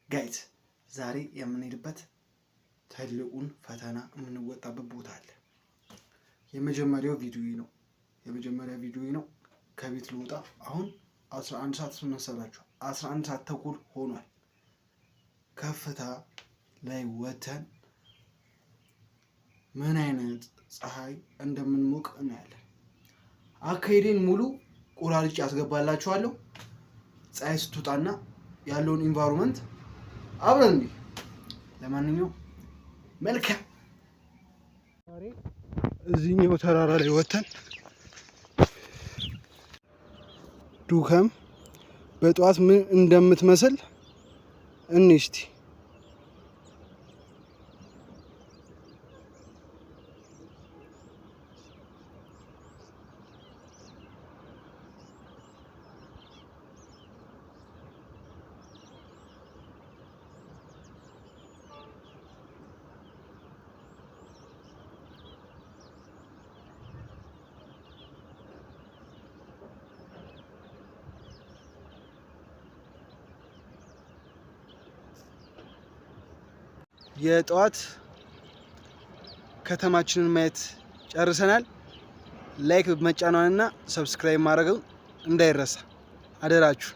ጋይስ ዛሬ የምንሄድበት ትልቁን ፈተና የምንወጣበት ቦታ አለ። የመጀመሪያው ቪዲዮ ነው። ከቤት ልወጣ አሁን 11 ሰዓት መሰላችሁ 11 ሰዓት ተኩል ሆኗል። ከፍታ ላይ ወተን ምን አይነት ፀሐይ እንደምንሞቅ እናያለን። አካሄዴን ሙሉ ቆራርጬ ያስገባላችኋለሁ። ፀሐይ ስትወጣና ያለውን ኢንቫይሮንመንት አብረን እንዴ። ለማንኛውም መልካም እዚህኛው ተራራ ላይ ወተን ዱከም በጠዋት ምን እንደምትመስል እንስቲ። የጠዋት ከተማችንን ማየት ጨርሰናል። ላይክ መጫኗንና ሰብስክራይብ ማድረግን እንዳይረሳ አደራችሁ።